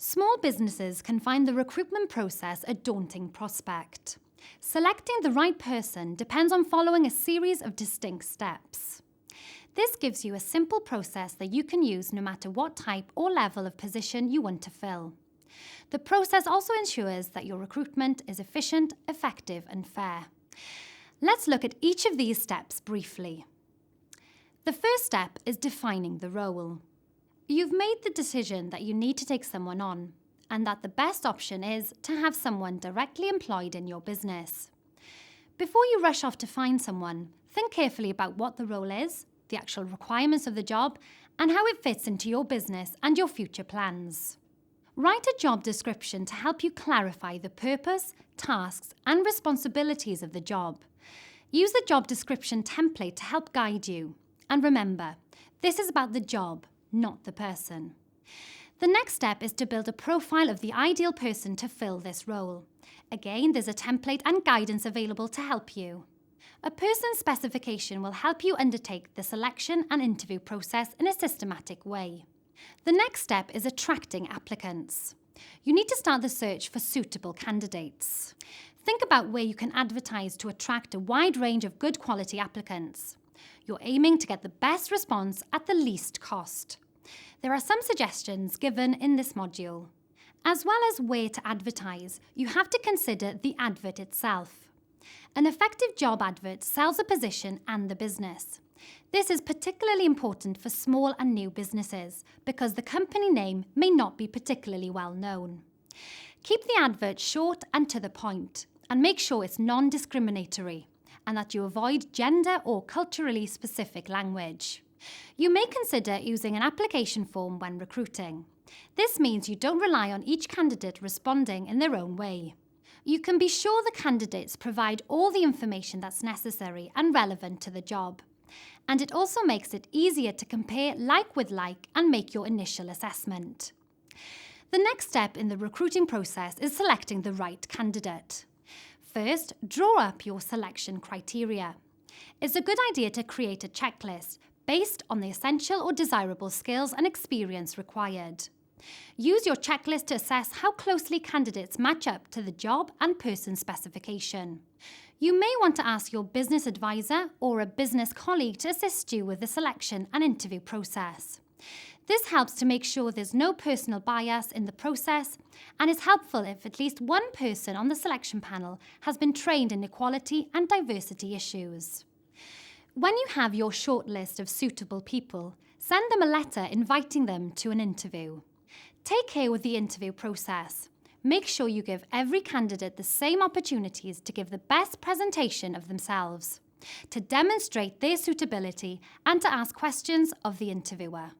Small businesses can find the recruitment process a daunting prospect. Selecting the right person depends on following a series of distinct steps. This gives you a simple process that you can use no matter what type or level of position you want to fill. The process also ensures that your recruitment is efficient, effective, and fair. Let's look at each of these steps briefly. The first step is defining the role. You've made the decision that you need to take someone on, and that the best option is to have someone directly employed in your business. Before you rush off to find someone, think carefully about what the role is, the actual requirements of the job, and how it fits into your business and your future plans. Write a job description to help you clarify the purpose, tasks, and responsibilities of the job. Use the job description template to help guide you. And remember, this is about the job, not the person. The next step is to build a profile of the ideal person to fill this role. Again, there's a template and guidance available to help you. A person's specification will help you undertake the selection and interview process in a systematic way. The next step is attracting applicants. You need to start the search for suitable candidates. Think about where you can advertise to attract a wide range of good quality applicants. You're aiming to get the best response at the least cost. There are some suggestions given in this module. As well as where to advertise, you have to consider the advert itself. An effective job advert sells a position and the business. This is particularly important for small and new businesses because the company name may not be particularly well known. Keep the advert short and to the point, and make sure it's non-discriminatory and that you avoid gender or culturally specific language. You may consider using an application form when recruiting. This means you don't rely on each candidate responding in their own way. You can be sure the candidates provide all the information that's necessary and relevant to the job. And it also makes it easier to compare like with like and make your initial assessment. The next step in the recruiting process is selecting the right candidate. First, draw up your selection criteria. It's a good idea to create a checklist based on the essential or desirable skills and experience required. Use your checklist to assess how closely candidates match up to the job and person specification. You may want to ask your business advisor or a business colleague to assist you with the selection and interview process. This helps to make sure there's no personal bias in the process and is helpful if at least one person on the selection panel has been trained in equality and diversity issues. When you have your short list of suitable people, send them a letter inviting them to an interview. Take care with the interview process. Make sure you give every candidate the same opportunities to give the best presentation of themselves, to demonstrate their suitability and to ask questions of the interviewer.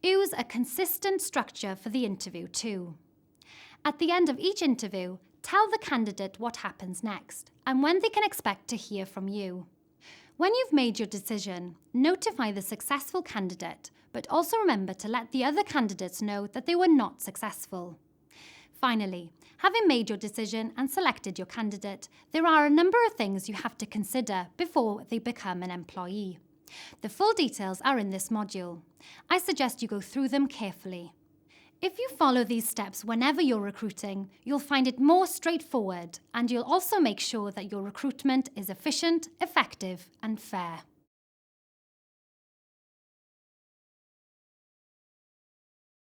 Use a consistent structure for the interview too. At the end of each interview, tell the candidate what happens next and when they can expect to hear from you. When you've made your decision, notify the successful candidate, but also remember to let the other candidates know that they were not successful. Finally, having made your decision and selected your candidate, there are a number of things you have to consider before they become an employee. The full details are in this module. I suggest you go through them carefully. If you follow these steps whenever you're recruiting, you'll find it more straightforward, and you'll also make sure that your recruitment is efficient, effective, and fair.